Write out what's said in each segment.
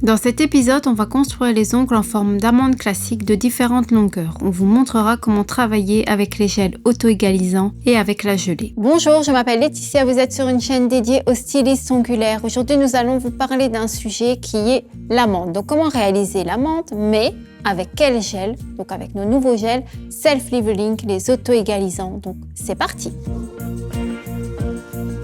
Dans cet épisode, on va construire les ongles en forme d'amande classique de différentes longueurs. On vous montrera comment travailler avec les gels auto-égalisants et avec la gelée. Bonjour, je m'appelle Laetitia, vous êtes sur une chaîne dédiée aux stylistes ongulaires. Aujourd'hui, nous allons vous parler d'un sujet qui est l'amande. Donc, comment réaliser l'amande, mais avec quel gel? Donc, avec nos nouveaux gels Self-Leveling, les auto-égalisants. Donc, c'est parti!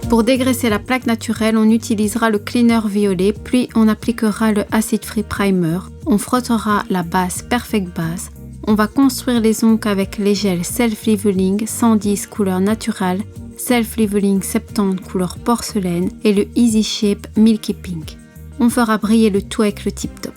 Pour dégraisser la plaque naturelle, on utilisera le cleaner violet, puis on appliquera le Acid Free Primer. On frottera la base Perfect Base. On va construire les ongles avec les gels Self-Leveling 110 couleur naturelle, Self-Leveling 70 couleur porcelaine et le Easy Shape Milky Pink. On fera briller le tout avec le Tip Top.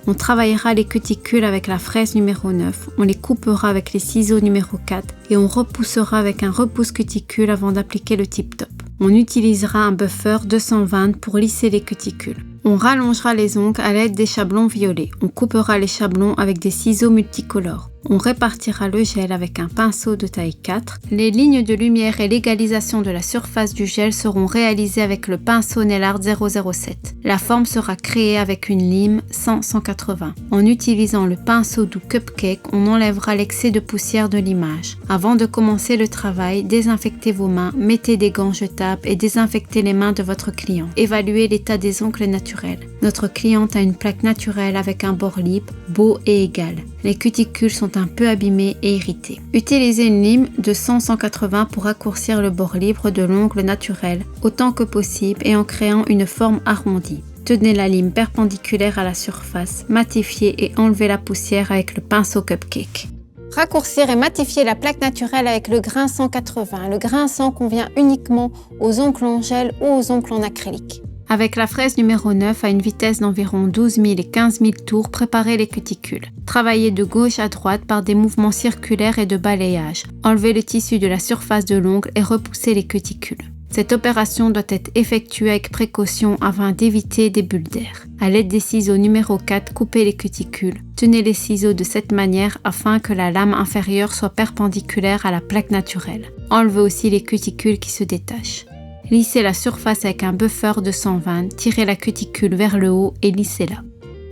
On travaillera les cuticules avec la fraise numéro 9, on les coupera avec les ciseaux numéro 4 et on repoussera avec un repousse cuticule avant d'appliquer le Tip Top. On utilisera un buffer 220 pour lisser les cuticules. On rallongera les ongles à l'aide des chablons violets. On coupera les chablons avec des ciseaux multicolores. On répartira le gel avec un pinceau de taille 4. Les lignes de lumière et l'égalisation de la surface du gel seront réalisées avec le pinceau Nail Art 007. La forme sera créée avec une lime 100-180. En utilisant le pinceau doux Cupcake, on enlèvera l'excès de poussière de l'image. Avant de commencer le travail, désinfectez vos mains, mettez des gants jetables et désinfectez les mains de votre client. Évaluez l'état des ongles naturels. Notre cliente a une plaque naturelle avec un bord libre, beau et égal. Les cuticules sont un peu abîmées et irritées. Utilisez une lime de 100-180 pour raccourcir le bord libre de l'ongle naturel autant que possible et en créant une forme arrondie. Tenez la lime perpendiculaire à la surface, matifiez et enlevez la poussière avec le pinceau Cupcake. Raccourcir et matifier la plaque naturelle avec le grain 180. Le grain 100 convient uniquement aux ongles en gel ou aux ongles en acrylique. Avec la fraise numéro 9 à une vitesse d'environ 12 000 et 15 000 tours, préparez les cuticules. Travaillez de gauche à droite par des mouvements circulaires et de balayage. Enlevez le tissu de la surface de l'ongle et repoussez les cuticules. Cette opération doit être effectuée avec précaution afin d'éviter des bulles d'air. À l'aide des ciseaux numéro 4, coupez les cuticules. Tenez les ciseaux de cette manière afin que la lame inférieure soit perpendiculaire à la plaque naturelle. Enlevez aussi les cuticules qui se détachent. Lissez la surface avec un buffer de 120, tirez la cuticule vers le haut et lissez-la.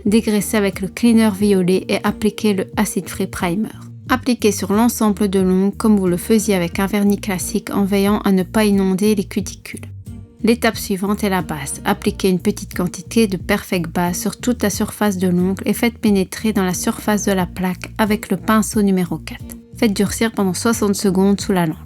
Dégraissez avec le cleaner violet et appliquez le Acid Free Primer. Appliquez sur l'ensemble de l'ongle comme vous le faisiez avec un vernis classique en veillant à ne pas inonder les cuticules. L'étape suivante est la base. Appliquez une petite quantité de Perfect Base sur toute la surface de l'ongle et faites pénétrer dans la surface de la plaque avec le pinceau numéro 4. Faites durcir pendant 60 secondes sous la lampe.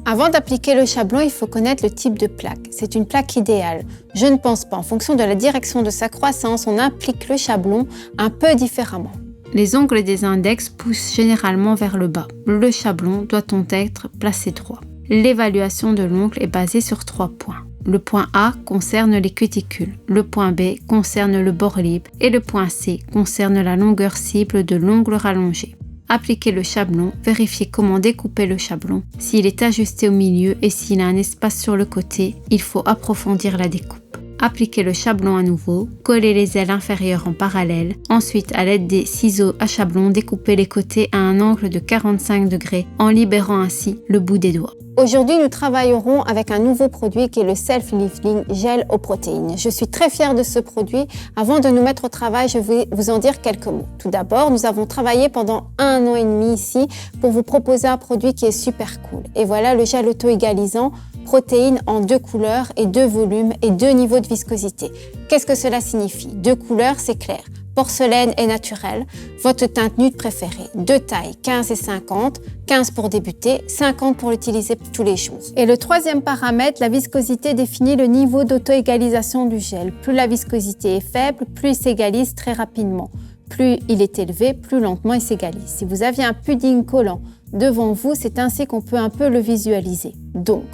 Avant d'appliquer le chablon, il faut connaître le type de plaque. C'est une plaque idéale. Je ne pense pas. En fonction de la direction de sa croissance, on applique le chablon un peu différemment. Les ongles des index poussent généralement vers le bas. Le chablon doit donc être placé droit. L'évaluation de l'ongle est basée sur 3 points. Le point A concerne les cuticules, le point B concerne le bord libre et le point C concerne la longueur cible de l'ongle rallongé. Appliquez le chablon, vérifiez comment découper le chablon, s'il est ajusté au milieu et s'il a un espace sur le côté, il faut approfondir la découpe. Appliquez le chablon à nouveau, collez les ailes inférieures en parallèle, ensuite à l'aide des ciseaux à chablon, découpez les côtés à un angle de 45 degrés en libérant ainsi le bout des doigts. Aujourd'hui, nous travaillerons avec un nouveau produit qui est le Self-Leveling Gel aux protéines. Je suis très fière de ce produit. Avant de nous mettre au travail, je vais vous en dire quelques mots. Tout d'abord, nous avons travaillé pendant 1 an et demi ici pour vous proposer un produit qui est super cool. Et voilà le gel auto-égalisant, protéines en 2 couleurs et 2 volumes et 2 niveaux de viscosité. Qu'est-ce que cela signifie? 2 couleurs, c'est clair. Porcelaine et naturelle, votre teinte nude préférée. 2 tailles, 15 et 50, 15 pour débuter, 50 pour l'utiliser tous les jours. Et le troisième paramètre, la viscosité, définit le niveau d'auto-égalisation du gel. Plus la viscosité est faible, plus il s'égalise très rapidement. Plus il est élevé, plus lentement il s'égalise. Si vous aviez un pudding collant devant vous, c'est ainsi qu'on peut un peu le visualiser. Donc,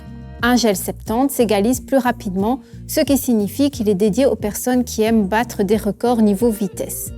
un gel 70 s'égalise plus rapidement, ce qui signifie qu'il est dédié aux personnes qui aiment battre des records niveau vitesse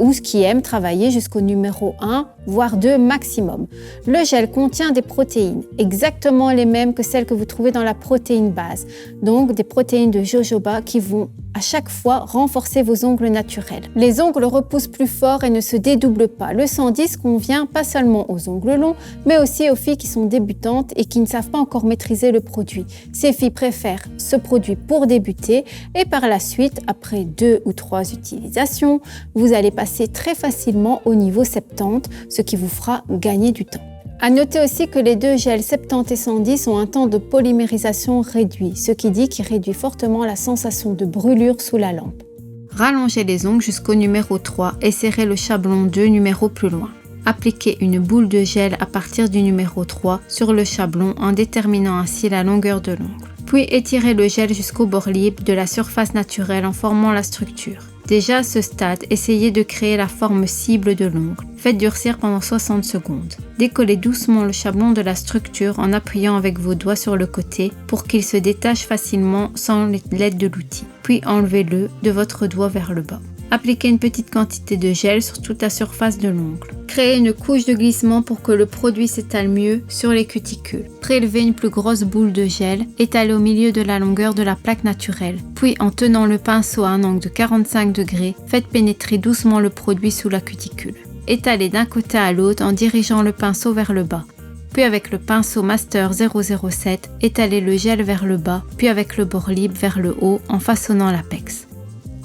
ou qui aiment travailler jusqu'au numéro 1, voire 2 maximum. Le gel contient des protéines, exactement les mêmes que celles que vous trouvez dans la protéine base, donc des protéines de jojoba qui vont à chaque fois renforcer vos ongles naturels. Les ongles repoussent plus fort et ne se dédoublent pas. Le 110 convient pas seulement aux ongles longs, mais aussi aux filles qui sont débutantes et qui ne savent pas encore maîtriser le produit. Ces filles préfèrent ce produit pour débuter et par la suite, après 2 ou 3 utilisations, vous allez passer très facilement au niveau 70, ce qui vous fera gagner du temps. À noter aussi que les deux gels 70 et 110 ont un temps de polymérisation réduit, ce qui dit qu'il réduit fortement la sensation de brûlure sous la lampe. Rallongez les ongles jusqu'au numéro 3 et serrez le chablon 2 numéro plus loin. Appliquez une boule de gel à partir du numéro 3 sur le chablon en déterminant ainsi la longueur de l'ongle. Puis étirez le gel jusqu'au bord libre de la surface naturelle en formant la structure. Déjà à ce stade, essayez de créer la forme cible de l'ongle. Faites durcir pendant 60 secondes. Décollez doucement le chablon de la structure en appuyant avec vos doigts sur le côté pour qu'il se détache facilement sans l'aide de l'outil. Puis enlevez-le de votre doigt vers le bas. Appliquez une petite quantité de gel sur toute la surface de l'ongle. Créez une couche de glissement pour que le produit s'étale mieux sur les cuticules. Prélevez une plus grosse boule de gel, étalée au milieu de la longueur de la plaque naturelle. Puis, en tenant le pinceau à un angle de 45 degrés, faites pénétrer doucement le produit sous la cuticule. Étalez d'un côté à l'autre en dirigeant le pinceau vers le bas. Puis avec le pinceau Master 007, étalez le gel vers le bas, puis avec le bord libre vers le haut en façonnant l'apex.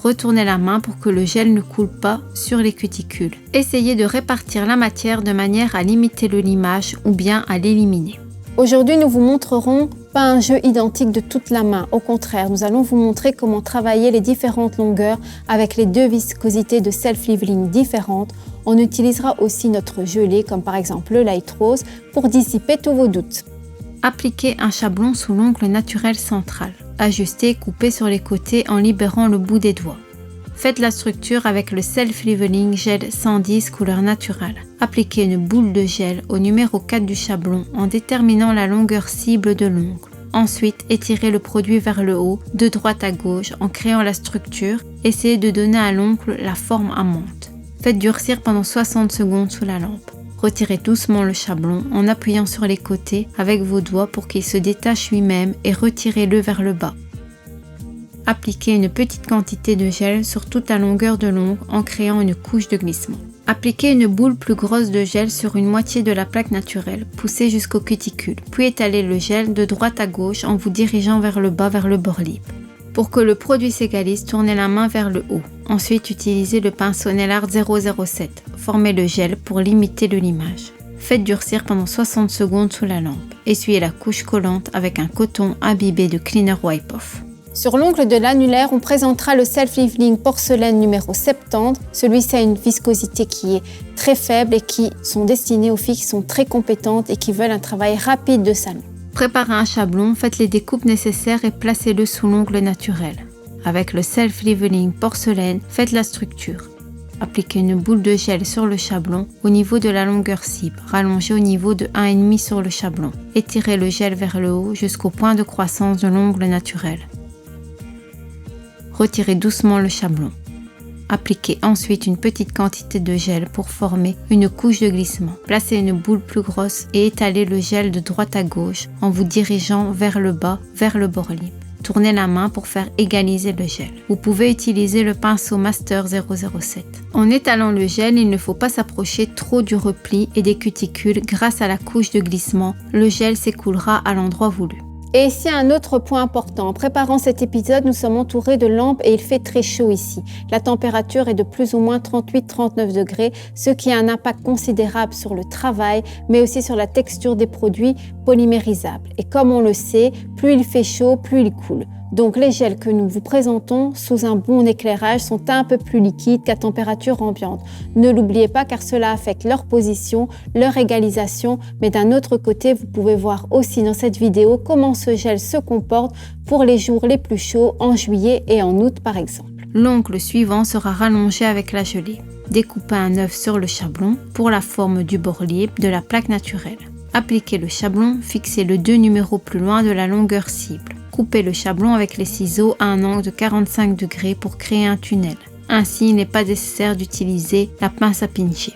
Retournez la main pour que le gel ne coule pas sur les cuticules. Essayez de répartir la matière de manière à limiter le limage ou bien à l'éliminer. Aujourd'hui, nous vous montrerons pas un jeu identique de toute la main. Au contraire, nous allons vous montrer comment travailler les différentes longueurs avec les deux viscosités de self-leveling différentes. On utilisera aussi notre gelée, comme par exemple le Light Rose, pour dissiper tous vos doutes. Appliquez un chablon sous l'ongle naturel central. Ajustez et coupez sur les côtés en libérant le bout des doigts. Faites la structure avec le Self-Leveling Gel 110 couleur naturelle. Appliquez une boule de gel au numéro 4 du chablon en déterminant la longueur cible de l'ongle. Ensuite, étirez le produit vers le haut, de droite à gauche en créant la structure. Essayez de donner à l'ongle la forme amande. Faites durcir pendant 60 secondes sous la lampe. Retirez doucement le chablon en appuyant sur les côtés avec vos doigts pour qu'il se détache lui-même et retirez-le vers le bas. Appliquez une petite quantité de gel sur toute la longueur de l'ongle en créant une couche de glissement. Appliquez une boule plus grosse de gel sur une moitié de la plaque naturelle, poussez jusqu'aux cuticules, puis étalez le gel de droite à gauche en vous dirigeant vers le bas vers le bord libre. Pour que le produit s'égalise, tournez la main vers le haut. Ensuite, utilisez le pinceau Nail Art 007. Formez le gel pour limiter le limage. Faites durcir pendant 60 secondes sous la lampe. Essuyez la couche collante avec un coton imbibé de Cleaner Wipe Off. Sur l'ongle de l'annulaire, on présentera le Self-Leveling Porcelaine numéro 70. Celui-ci a une viscosité qui est très faible et qui sont destinés aux filles qui sont très compétentes et qui veulent un travail rapide de salon. Préparez un chablon, faites les découpes nécessaires et placez-le sous l'ongle naturel. Avec le Self-Leveling Porcelaine, faites la structure. Appliquez une boule de gel sur le chablon au niveau de la longueur cible, rallongez au niveau de 1,5 sur le chablon. Étirez le gel vers le haut jusqu'au point de croissance de l'ongle naturel. Retirez doucement le chablon. Appliquez ensuite une petite quantité de gel pour former une couche de glissement. Placez une boule plus grosse et étalez le gel de droite à gauche en vous dirigeant vers le bas, vers le bord libre. Tournez la main pour faire égaliser le gel. Vous pouvez utiliser le pinceau Master 007. En étalant le gel, il ne faut pas s'approcher trop du repli et des cuticules grâce à la couche de glissement. Le gel s'écoulera à l'endroit voulu. Et ici, un autre point important. En préparant cet épisode, nous sommes entourés de lampes et il fait très chaud ici. La température est de plus ou moins 38-39 degrés, ce qui a un impact considérable sur le travail, mais aussi sur la texture des produits polymérisables. Et comme on le sait, plus il fait chaud, plus il coule. Donc les gels que nous vous présentons sous un bon éclairage sont un peu plus liquides qu'à température ambiante. Ne l'oubliez pas car cela affecte leur position, leur égalisation, mais d'un autre côté, vous pouvez voir aussi dans cette vidéo comment ce gel se comporte pour les jours les plus chauds en juillet et en août par exemple. L'ongle suivant sera rallongé avec la gelée. Découpez un œuf sur le chablon pour la forme du bord libre de la plaque naturelle. Appliquez le chablon, fixez le 2 numéros plus loin de la longueur cible. Coupez le chablon avec les ciseaux à un angle de 45 degrés pour créer un tunnel. Ainsi, il n'est pas nécessaire d'utiliser la pince à pincher.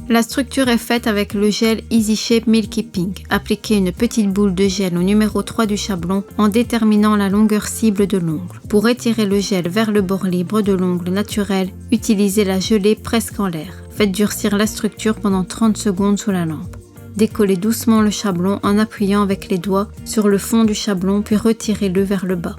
La structure est faite avec le gel Easy Shape Milky Pink. Appliquez une petite boule de gel au numéro 3 du chablon en déterminant la longueur cible de l'ongle. Pour étirer le gel vers le bord libre de l'ongle naturel, utilisez la gelée presque en l'air. Faites durcir la structure pendant 30 secondes sous la lampe. Décollez doucement le chablon en appuyant avec les doigts sur le fond du chablon puis retirez-le vers le bas.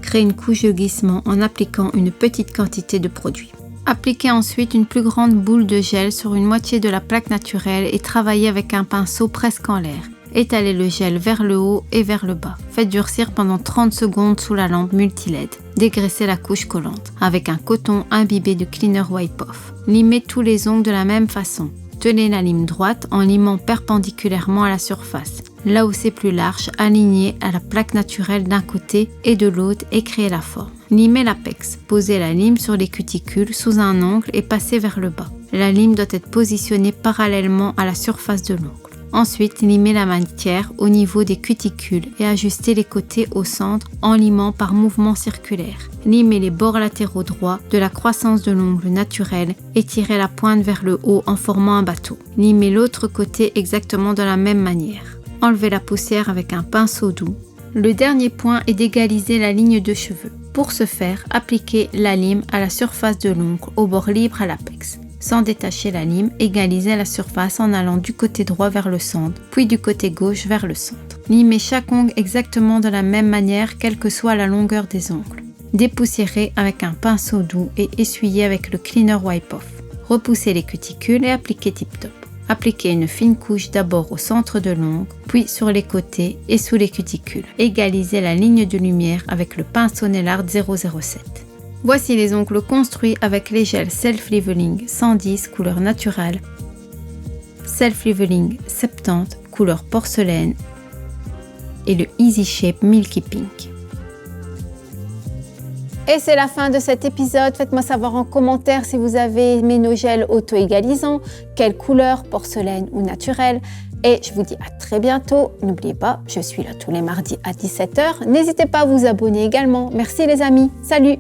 Créez une couche de glissement en appliquant une petite quantité de produit. Appliquez ensuite une plus grande boule de gel sur une moitié de la plaque naturelle et travaillez avec un pinceau presque en l'air. Étalez le gel vers le haut et vers le bas. Faites durcir pendant 30 secondes sous la lampe multi-LED. Dégraissez la couche collante avec un coton imbibé de cleaner wipe off. Limez tous les ongles de la même façon. Tenez la lime droite en limant perpendiculairement à la surface. Là où c'est plus large, alignez à la plaque naturelle d'un côté et de l'autre et créez la forme. Limez l'apex. Posez la lime sur les cuticules sous un angle et passez vers le bas. La lime doit être positionnée parallèlement à la surface de l'ongle. Ensuite, limez la matière au niveau des cuticules et ajustez les côtés au centre en limant par mouvement circulaire. Limez les bords latéraux droits de la croissance de l'ongle naturel et tirez la pointe vers le haut en formant un bateau. Limez l'autre côté exactement de la même manière. Enlevez la poussière avec un pinceau doux. Le dernier point est d'égaliser la ligne de cheveux. Pour ce faire, appliquez la lime à la surface de l'ongle au bord libre à l'apex. Sans détacher la lime, égalisez la surface en allant du côté droit vers le centre, puis du côté gauche vers le centre. Limez chaque ongle exactement de la même manière, quelle que soit la longueur des ongles. Dépoussiérez avec un pinceau doux et essuyez avec le cleaner wipe off. Repoussez les cuticules et appliquez tip top. Appliquez une fine couche d'abord au centre de l'ongle, puis sur les côtés et sous les cuticules. Égalisez la ligne de lumière avec le pinceau Nailart 007. Voici les ongles construits avec les gels Self-Leveling 110 couleur naturelle, Self-Leveling 70 couleur porcelaine et le Easy Shape Milky Pink. Et c'est la fin de cet épisode. Faites-moi savoir en commentaire si vous avez aimé nos gels auto-égalisants, quelle couleur, porcelaine ou naturelle. Et je vous dis à très bientôt. N'oubliez pas, je suis là tous les mardis à 17h. N'hésitez pas à vous abonner également. Merci les amis. Salut!